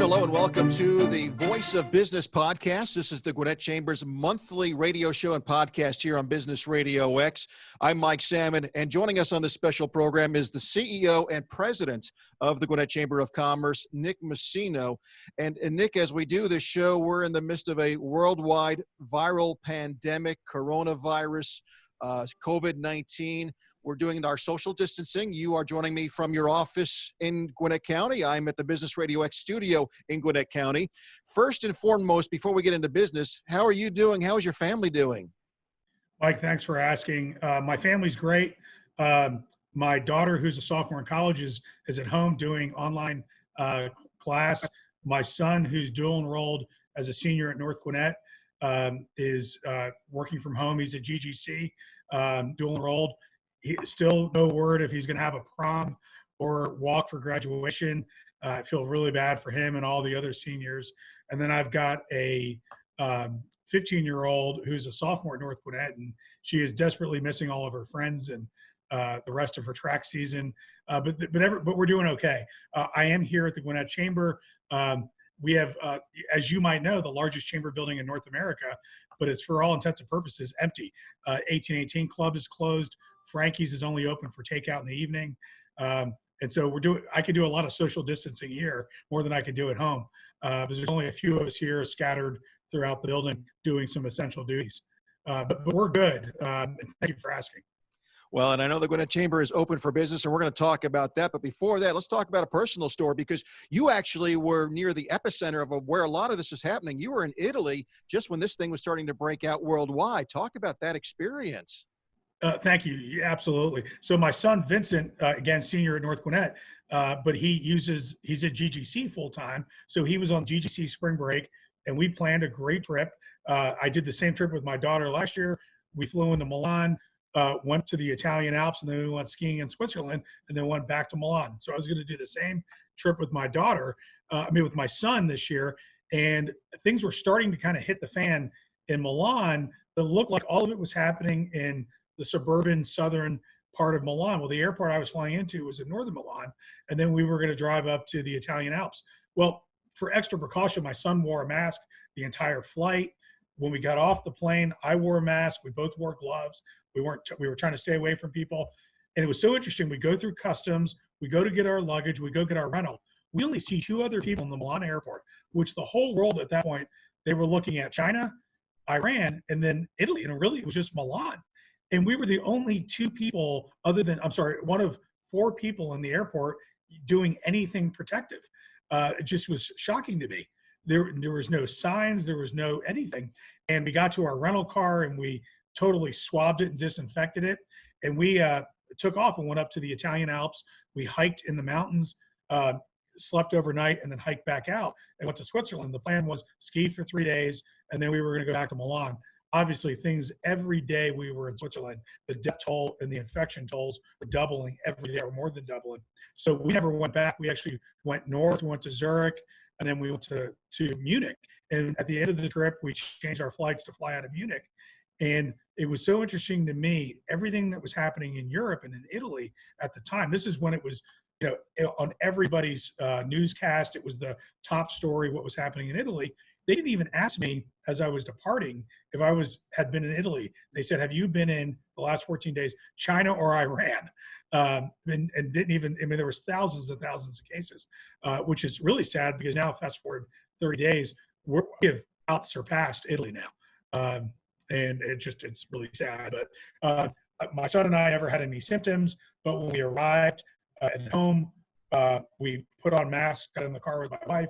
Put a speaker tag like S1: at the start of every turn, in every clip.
S1: Hello and welcome to the Voice of Business podcast. This is the Gwinnett Chamber's monthly radio show and podcast here on Business RadioX. I'm Mike Salmon, and joining us on this special program is the CEO and President of the Gwinnett Chamber of Commerce, Nick Masino. And Nick, as we do this show, we're in the midst of a worldwide viral pandemic, coronavirus, COVID-19. We're doing our social distancing. You are joining me from your office in Gwinnett County. I'm at the Business RadioX studio in Gwinnett County. First and foremost, before we get into business, how are you doing? How is your family doing?
S2: Mike, thanks for asking. My family's great. My daughter, who's a sophomore in college, is at home doing online class. My son, who's dual enrolled as a senior at North Gwinnett, is working from home. He's at GGC, dual enrolled. Still no word if he's going to have a prom or walk for graduation. I feel really bad for him and all the other seniors. And then I've got a 15-year-old who's a sophomore at North Gwinnett, and she is desperately missing all of her friends and the rest of her track season. But we're doing okay. I am here at the Gwinnett Chamber. We have, as you might know, the largest chamber building in North America, but it's for all intents and purposes empty. 1818 Club is closed. Frankie's is only open for takeout in the evening. And so I could do a lot of social distancing here, more than I could do at home, because there's only a few of us here scattered throughout the building doing some essential duties. But we're good. Thank you for asking.
S1: Well, and I know the Gwinnett Chamber is open for business, and we're going to talk about that. But before that, let's talk about a personal story, because you actually were near the epicenter of where a lot of this is happening. You were in Italy just when this thing was starting to break out worldwide. Talk about that experience.
S2: Thank you. Yeah, absolutely. So my son, Vincent, again, senior at North Gwinnett, but he's at GGC full time. So he was on GGC spring break, and we planned a great trip. I did the same trip with my daughter last year. We flew into Milan, went to the Italian Alps, and then we went skiing in Switzerland, and then went back to Milan. So I was going to do the same trip with my daughter, with my son this year. And things were starting to kind of hit the fan in Milan. It looked like all of it was happening in the suburban southern part of Milan. Well, the airport I was flying into was in northern Milan, and then we were going to drive up to the Italian Alps. Well, for extra precaution, my son wore a mask the entire flight. When we got off the plane, I wore a mask. We both wore gloves. We were trying to stay away from people. And it was so interesting. We go through customs, we go to get our luggage, we go get our rental. We only see two other people in the Milan airport, which the whole world at that point, they were looking at China, Iran, and then Italy. And really, it was just Milan. And we were the only two people one of four people in the airport doing anything protective. It just was shocking to me. There was no signs, there was no anything. And we got to our rental car and we totally swabbed it and disinfected it. And we took off and went up to the Italian Alps. We hiked in the mountains, slept overnight, and then hiked back out and went to Switzerland. The plan was ski for 3 days, and then we were going to go back to Milan. Obviously, things every day we were in Switzerland, the death toll and the infection tolls were doubling every day, or more than doubling. So we never went back. We actually went north. We went to Zurich, and then we went to Munich. And at the end of the trip, we changed our flights to fly out of Munich. And it was so interesting to me, everything that was happening in Europe and in Italy at the time. This is when it was, on everybody's newscast. It was the top story, what was happening in Italy. They didn't even ask me as I was departing if I had been in Italy. They said, have you been in the last 14 days, China or Iran? And didn't even, there was thousands and thousands of cases, which is really sad, because now fast forward 30 days, we have out surpassed Italy now. And it's really sad. But my son and I never had any symptoms, but when we arrived at home, we put on masks, got in the car with my wife,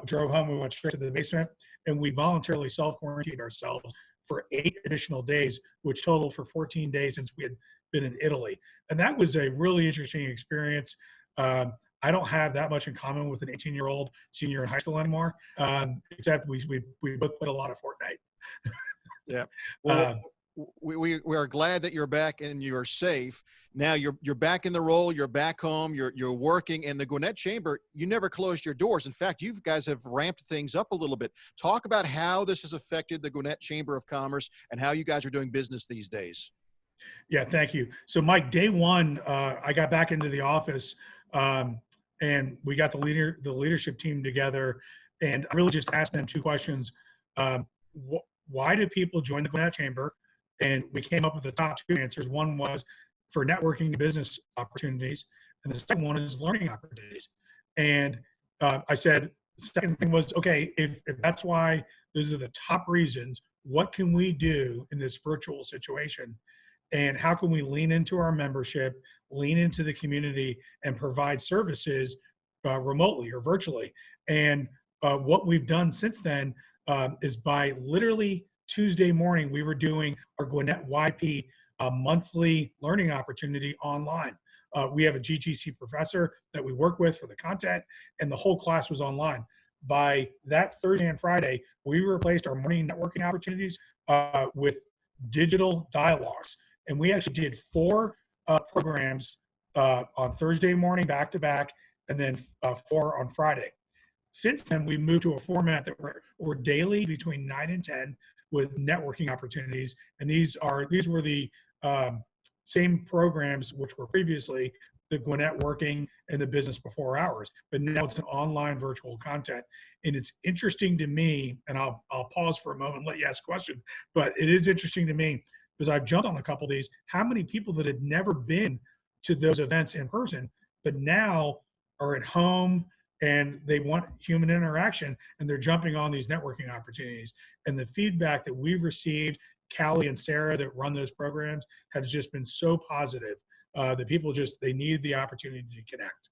S2: drove home. We went straight to the basement, and we voluntarily self-quarantined ourselves for 8 additional days, which totaled for 14 days since we had been in Italy. And that was a really interesting experience. I don't have that much in common with an 18-year-old senior in high school anymore, except we both played a lot of Fortnite.
S1: Yeah. Well, we are glad that you're back and you're safe. Now you're back in the role, you're back home, you're working, and the Gwinnett Chamber, you never closed your doors. In fact, you guys have ramped things up a little bit. Talk about how this has affected the Gwinnett Chamber of Commerce and how you guys are doing business these days.
S2: Yeah, thank you. So Mike, day one, I got back into the office, and we got the leadership team together, and I really just asked them two questions. Why do people join the Gwinnett Chamber? And we came up with the top two answers. One was for networking and business opportunities, and the second one is learning opportunities. And I said, the second thing was, okay, if that's why those are the top reasons, what can we do in this virtual situation? And how can we lean into our membership, lean into the community, and provide services remotely or virtually? And what we've done since then is by literally Tuesday morning, we were doing our Gwinnett YP monthly learning opportunity online. We have a GGC professor that we work with for the content, and the whole class was online. By that Thursday and Friday, we replaced our morning networking opportunities with digital dialogues. And we actually did 4 programs on Thursday morning back to back, and then 4 on Friday. Since then, we moved to a format that we're daily between 9 and 10 with networking opportunities. And these were the same programs which were previously the Gwinnett Working and the Business Before Hours, but now it's an online virtual content. And it's interesting to me, and I'll pause for a moment and let you ask a question, but it is interesting to me because I've jumped on a couple of these, how many people that had never been to those events in person, but now are at home and they want human interaction, and they're jumping on these networking opportunities. And the feedback that we've received, Callie and Sarah that run those programs, has just been so positive that people they need the opportunity to connect.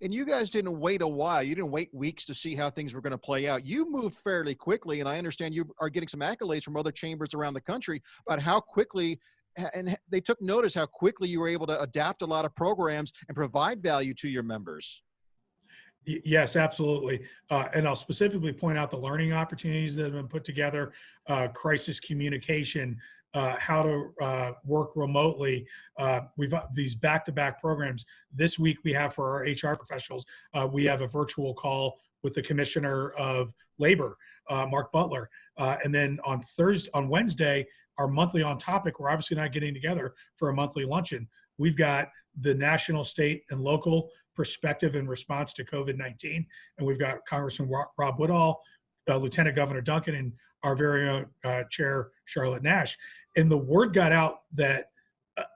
S1: And you guys didn't wait a while. You didn't wait weeks to see how things were going to play out. You moved fairly quickly, and I understand you are getting some accolades from other chambers around the country about how quickly, and they took notice how quickly you were able to adapt a lot of programs and provide value to your members.
S2: Yes, absolutely. And I'll specifically point out the learning opportunities that have been put together, crisis communication, how to work remotely. We've got these back-to-back programs. This week we have for our HR professionals, we have a virtual call with the Commissioner of Labor, Mark Butler. And then on Wednesday, our monthly On Topic, we're obviously not getting together for a monthly luncheon. We've got the national, state, and local perspective in response to COVID-19. And we've got Congressman Rob Woodall, Lieutenant Governor Duncan, and our very own Chair Charlotte Nash. And the word got out that,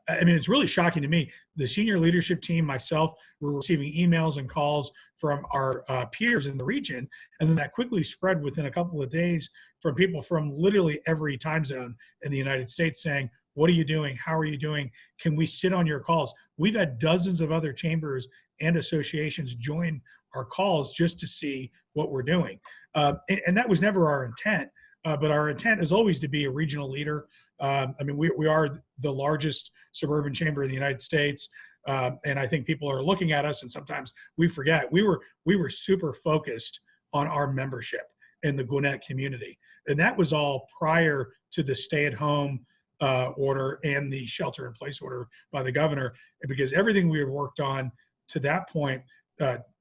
S2: it's really shocking to me. The senior leadership team, myself, were receiving emails and calls from our peers in the region. And then that quickly spread within a couple of days from people from literally every time zone in the United States saying, what are you doing? How are you doing? Can we sit on your calls? We've had dozens of other chambers and associations join our calls just to see what we're doing. And that was never our intent, but our intent is always to be a regional leader. We are the largest suburban chamber in the United States. And I think people are looking at us, and sometimes we forget. We were super focused on our membership in the Gwinnett community. And that was all prior to the stay-at-home order and the shelter-in-place order by the governor, because everything we had worked on to that point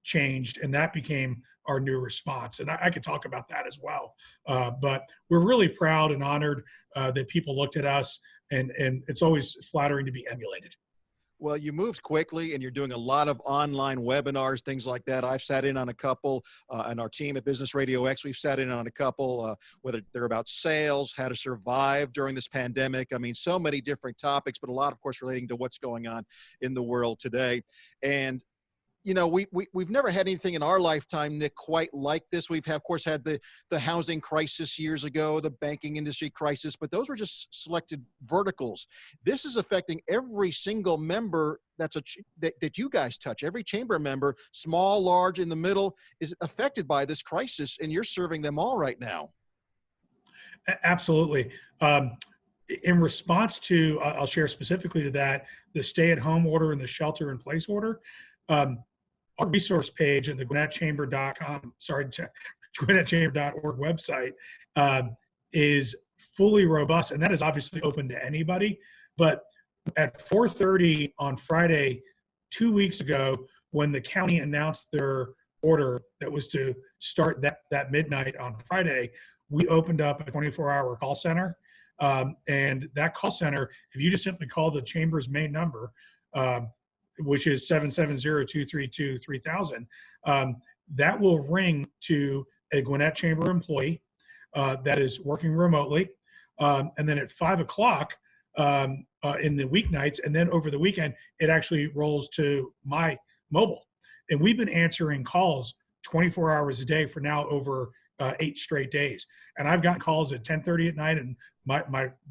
S2: changed, and that became our new response. And I could talk about that as well. But we're really proud and honored that people looked at us, and it's always flattering to be emulated.
S1: Well, you moved quickly, and you're doing a lot of online webinars, things like that. I've sat in on a couple, and our team at Business RadioX, we've sat in on a couple, whether they're about sales, how to survive during this pandemic. So many different topics, but a lot, of course, relating to what's going on in the world today. And we've never had anything in our lifetime, Nick, quite like this. We've, of course, had the housing crisis years ago, the banking industry crisis, but those were just selected verticals. This is affecting every single member that you guys touch. Every chamber member, small, large, in the middle, is affected by this crisis, and you're serving them all right now.
S2: Absolutely. In response to, I'll share specifically to that, the stay-at-home order and the shelter-in-place order, our resource page at the GwinnettChamber.org website is fully robust, and that is obviously open to anybody. But at 4:30 on Friday, 2 weeks ago, when the county announced their order that was to start that midnight on Friday, we opened up a 24-hour call center. And that call center, if you just simply call the chamber's main number, which is 770-232-3000. That will ring to a Gwinnett Chamber employee that is working remotely. And then at 5 o'clock in the weeknights, and then over the weekend, it actually rolls to my mobile. And we've been answering calls 24 hours a day for now over 8 straight days. And I've gotten calls at 10:30 at night, and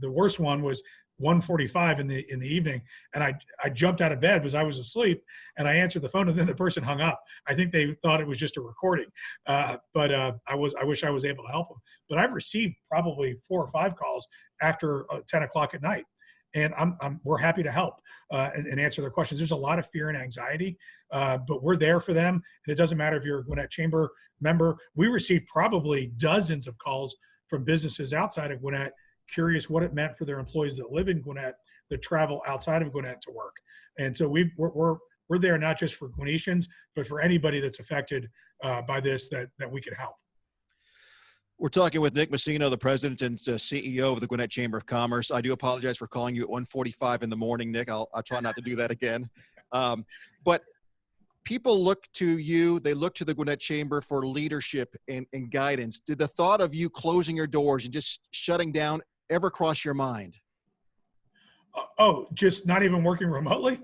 S2: the worst one was 1:45 in the evening, and I jumped out of bed because I was asleep, and I answered the phone, and then the person hung up. I think they thought it was just a recording, but I wish I was able to help them. But I've received probably 4 or 5 calls after 10 o'clock at night, and we're happy to help and answer their questions. There's a lot of fear and anxiety, but we're there for them, and it doesn't matter if you're a Gwinnett Chamber member. We received probably dozens of calls from businesses outside of Gwinnett, curious what it meant for their employees that live in Gwinnett, that travel outside of Gwinnett to work. And so we're there not just for Gwinnetians, but for anybody that's affected by this that we can help.
S1: We're talking with Nick Masino, the president and CEO of the Gwinnett Chamber of Commerce. I do apologize for calling you at 1:45 in the morning, Nick. I'll try not to do that again. But people look to you, they look to the Gwinnett Chamber for leadership and guidance. Did the thought of you closing your doors and just shutting down ever cross your mind?
S2: Just not even working remotely?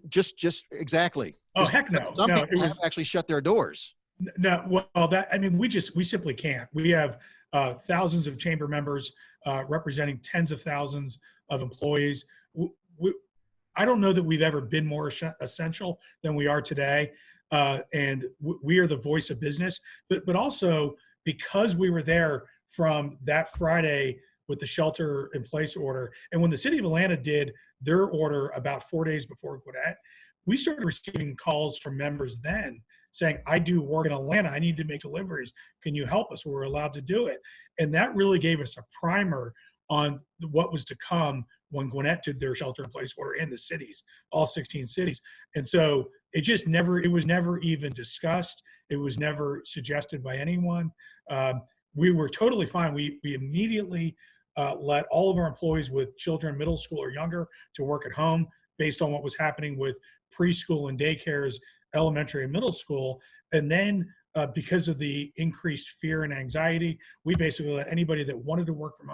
S1: Just exactly.
S2: Oh, heck no.
S1: Some people have actually shut their doors.
S2: No, well, we simply can't. We have thousands of chamber members representing tens of thousands of employees. I don't know that we've ever been more essential than we are today. And we are the voice of business, but also because we were there from that Friday with the shelter in place order. And when the city of Atlanta did their order about 4 days before Gwinnett, we started receiving calls from members then saying, I do work in Atlanta, I need to make deliveries. Can you help us? We're allowed to do it. And that really gave us a primer on what was to come when Gwinnett did their shelter in place order in the cities, all 16 cities. And so it was never even discussed. It was never suggested by anyone. We were totally fine. We immediately let all of our employees with children, middle school or younger, to work at home based on what was happening with preschool and daycares, elementary and middle school. And then because of the increased fear and anxiety, we basically let anybody that wanted to work from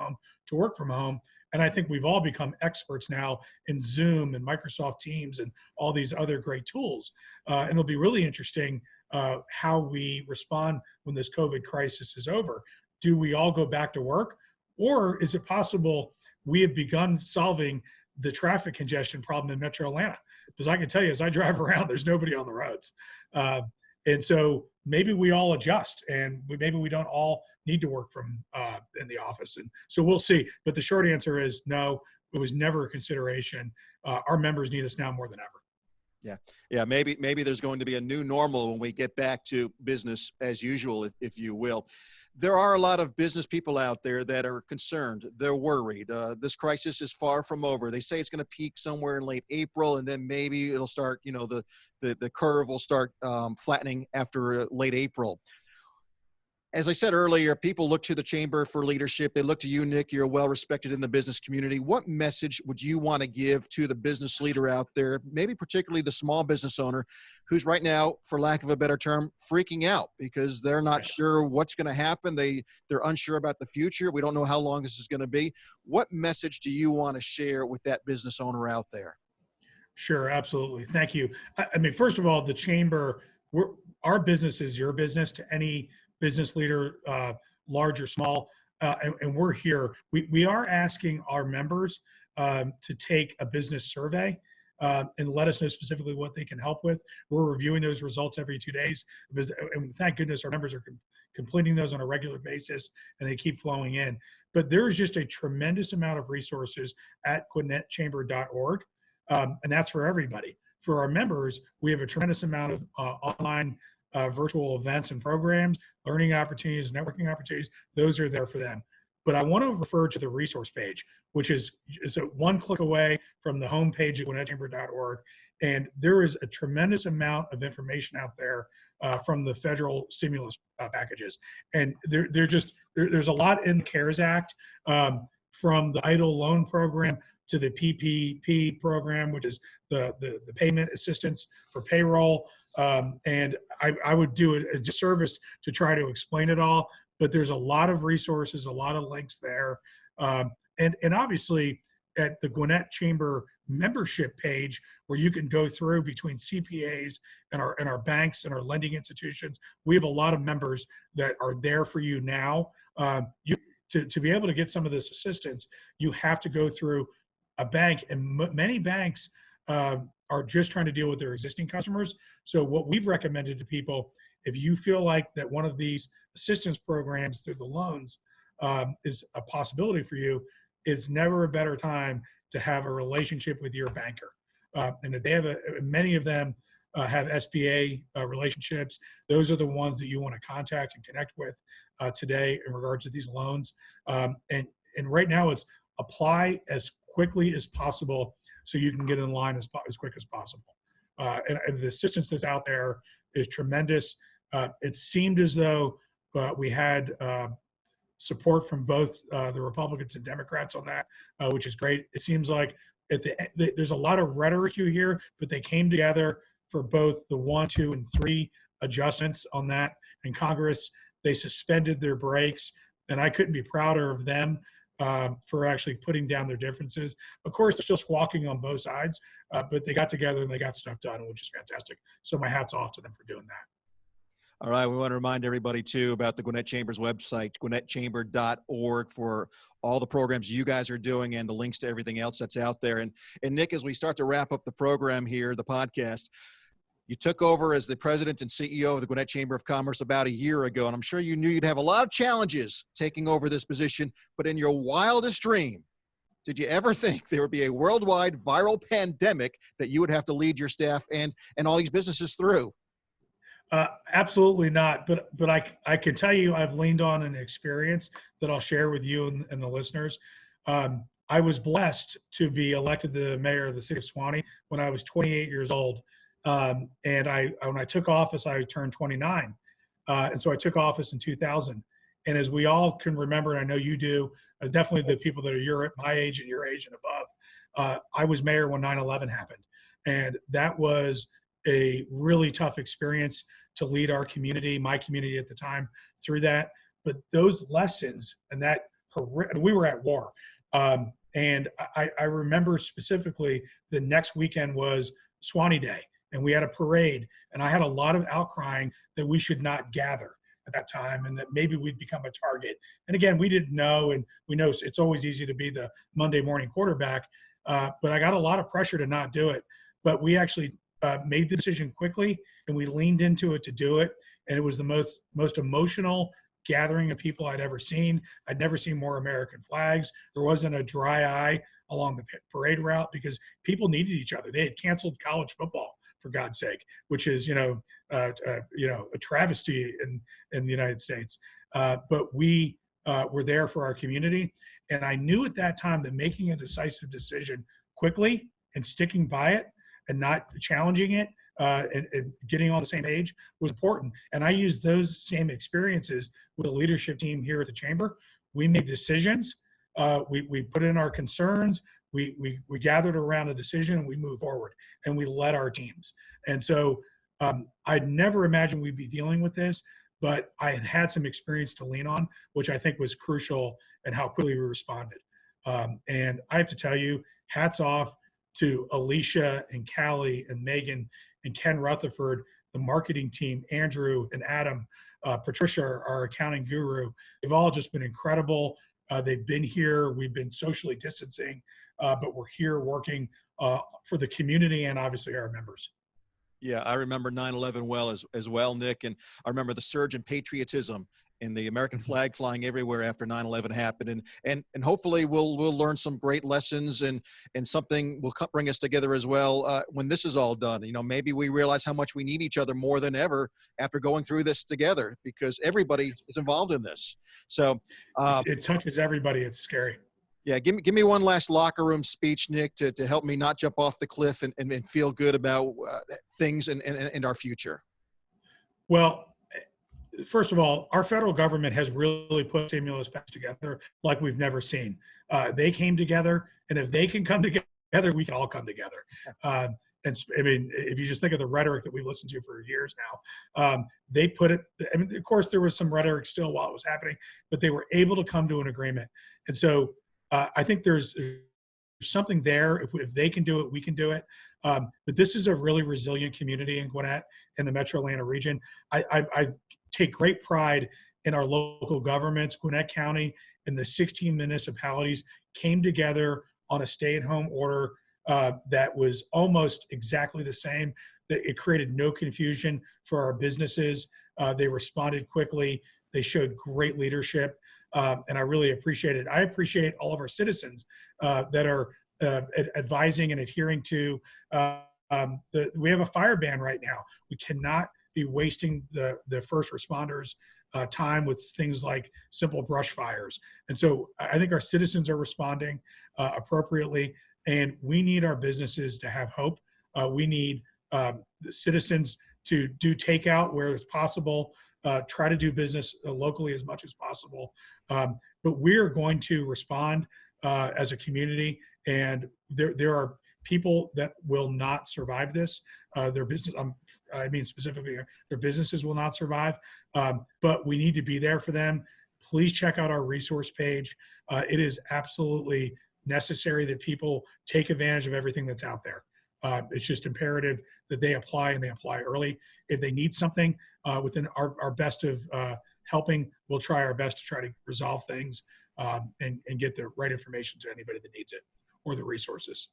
S2: home. And I think we've all become experts now in Zoom and Microsoft Teams and all these other great tools. And it'll be really interesting how we respond when this COVID crisis is over. Do we all go back to work? Or is it possible we have begun solving the traffic congestion problem in Metro Atlanta? Because I can tell you, as I drive around, there's nobody on the roads. And so maybe we all adjust, and maybe we don't all need to work from in the office. And so we'll see. But the short answer is no, it was never a consideration. Our members need us now more than ever.
S1: Yeah. Maybe there's going to be a new normal when we get back to business as usual, if you will. There are a lot of business people out there that are concerned. They're worried. This crisis is far from over. They say it's going to peak somewhere in late April, and then maybe it'll start, the curve will start flattening after late April. As I said earlier, people look to the chamber for leadership. They look to you, Nick. You're well respected in the business community. What message would you want to give to the business leader out there, maybe particularly the small business owner who's right now, for lack of a better term, freaking out because they're not sure what's going to happen. They're unsure about the future. We don't know how long this is going to be. What message do you want to share with that business owner out there?
S2: Sure, absolutely. Thank you. I mean, first of all, the chamber, our business is your business to any business leader, large or small, and we're here. We are asking our members to take a business survey and let us know specifically what they can help with. We're reviewing those results every 2 days, and thank goodness our members are completing those on a regular basis, and they keep flowing in. But there is just a tremendous amount of resources at gwinnettchamber.org, and that's for everybody. For our members, we have a tremendous amount of online virtual events and programs, learning opportunities, networking opportunities. Those are there for them. But I want to refer to the resource page, which is a one click away from the homepage at gwinnettchamber.org. And there is a tremendous amount of information out there from the federal stimulus packages. And there's a lot in the CARES Act, from the EIDL loan program to the PPP program, which is the payment assistance for payroll. And I would do a disservice to try to explain it all, but there's a lot of resources, a lot of links there. And obviously at the Gwinnett Chamber membership page, where you can go through between CPAs and our banks and our lending institutions, we have a lot of members that are there for you now. To be able to get some of this assistance, you have to go through a bank, and many banks are just trying to deal with their existing customers. So what we've recommended to people, if you feel like that one of these assistance programs through the loans is a possibility for you, it's never a better time to have a relationship with your banker. And if they have many of them have SBA relationships, those are the ones that you want to contact and connect with today in regards to these loans. And right now it's apply as quickly as possible so you can get in line as quick as possible. And the assistance that's out there is tremendous. It seemed as though we had support from both the Republicans and Democrats on that, which is great. It seems like there's a lot of rhetoric you hear, but they came together for both the 1, 2, and 3 adjustments on that in Congress. They suspended their brakes, and I couldn't be prouder of them for actually putting down their differences. Of course, they're still squawking on both sides, but they got together and they got stuff done, which is fantastic. So my hat's off to them for doing that.
S1: All right, we want to remind everybody, too, about the Gwinnett Chamber's website, gwinnettchamber.org, for all the programs you guys are doing and the links to everything else that's out there. And Nick, as we start to wrap up the program here, the podcast, you took over as the president and CEO of the Gwinnett Chamber of Commerce about a year ago, and I'm sure you knew you'd have a lot of challenges taking over this position, but in your wildest dream, did you ever think there would be a worldwide viral pandemic that you would have to lead your staff and all these businesses through?
S2: Absolutely not. But I can tell you I've leaned on an experience that I'll share with you and the listeners. I was blessed to be elected the mayor of the city of Suwanee when I was 28 years old. And when I took office, I turned 29. And so I took office in 2000. And as we all can remember, and I know you do, definitely the people that are my age and your age and above, I was mayor when 9/11 happened. And that was a really tough experience to lead our community, my community at the time, through that. But those lessons and that, we were at war. And I remember specifically the next weekend was Suwanee Day, and we had a parade, and I had a lot of outcrying that we should not gather at that time and that maybe we'd become a target. And again, we didn't know, and we know it's always easy to be the Monday morning quarterback, but I got a lot of pressure to not do it. But we actually made the decision quickly, and we leaned into it to do it. And it was the most emotional gathering of people I'd ever seen. I'd never seen more American flags. There wasn't a dry eye along the parade route because people needed each other. They had canceled college football, for God's sake, which is a travesty in the United States. But we were there for our community, and I knew at that time that making a decisive decision quickly and sticking by it and not challenging it and getting on the same page was important. And I used those same experiences with the leadership team here at the Chamber. We made decisions. We put in our concerns. We gathered around a decision, and we moved forward, and we led our teams. And so I'd never imagined we'd be dealing with this, but I had some experience to lean on, which I think was crucial in how quickly we responded. And I have to tell you, hats off to Alicia and Callie and Megan and Ken Rutherford, the marketing team, Andrew and Adam, Patricia, our accounting guru. They've all just been incredible. They've been here. We've been socially distancing, but we're here working for the community and obviously our members.
S1: Yeah, I remember 9/11 well as well, Nick, and I remember the surge in patriotism and the American flag flying everywhere after 9/11 happened, and hopefully we'll learn some great lessons and something will bring us together as well when this is all done. Maybe we realize how much we need each other more than ever after going through this together because everybody is involved in this. So
S2: it touches everybody. It's scary.
S1: Yeah, give me one last locker room speech, Nick, to help me not jump off the cliff and feel good about things and our future.
S2: Well, first of all, our federal government has really put stimulus package together like we've never seen. They came together, and if they can come together, we can all come together. I mean, if you just think of the rhetoric that we've listened to for years now, they put it, I mean, of course, there was some rhetoric still while it was happening, but they were able to come to an agreement. And so I think there's something there. If they can do it, we can do it. But this is a really resilient community in Gwinnett and the Metro Atlanta region. I take great pride in our local governments. Gwinnett County and the 16 municipalities came together on a stay-at-home order that was almost exactly the same. That it created no confusion for our businesses. They responded quickly. They showed great leadership, and I really appreciate it. I appreciate all of our citizens that are advising and adhering to. We have a fire ban right now. We cannot be wasting the first responders' time with things like simple brush fires. And so I think our citizens are responding appropriately, and we need our businesses to have hope. We need the citizens to do takeout where it's possible, try to do business locally as much as possible. But we're going to respond as a community, and there are people that will not survive this. Their business, I mean specifically, their businesses will not survive, but we need to be there for them. Please check out our resource page. It is absolutely necessary that people take advantage of everything that's out there. It's just imperative that they apply, and they apply early. If they need something within our best of helping, we'll try our best to try to resolve things and get the right information to anybody that needs it or the resources.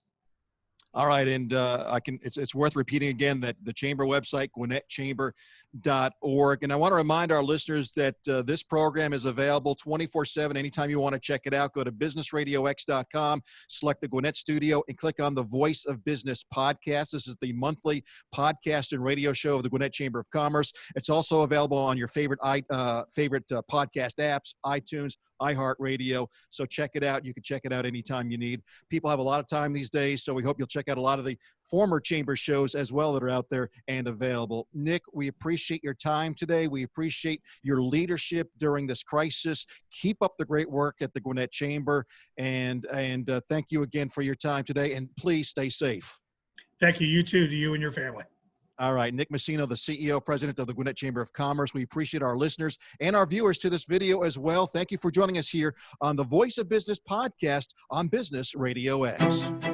S1: All right, and it's worth repeating again that the Chamber website, gwinnettchamber.org. And I want to remind our listeners that this program is available 24/7. Anytime you want to check it out, go to businessradiox.com, select the Gwinnett Studio, and click on the Voice of Business podcast. This is the monthly podcast and radio show of the Gwinnett Chamber of Commerce. It's also available on your favorite podcast apps, iTunes, iHeartRadio. So check it out. You can check it out anytime you need. People have a lot of time these days, so we hope you'll check out a lot of the former Chamber shows as well that are out there and available. Nick, we appreciate your time today. We appreciate your leadership during this crisis. Keep up the great work at the Gwinnett Chamber, and thank you again for your time today, and please stay safe.
S2: Thank you. You too, to you and your family.
S1: All right, Nick Masino, the CEO, President of the Gwinnett Chamber of Commerce. We appreciate our listeners and our viewers to this video as well. Thank you for joining us here on the Voice of Business podcast on Business Radio X.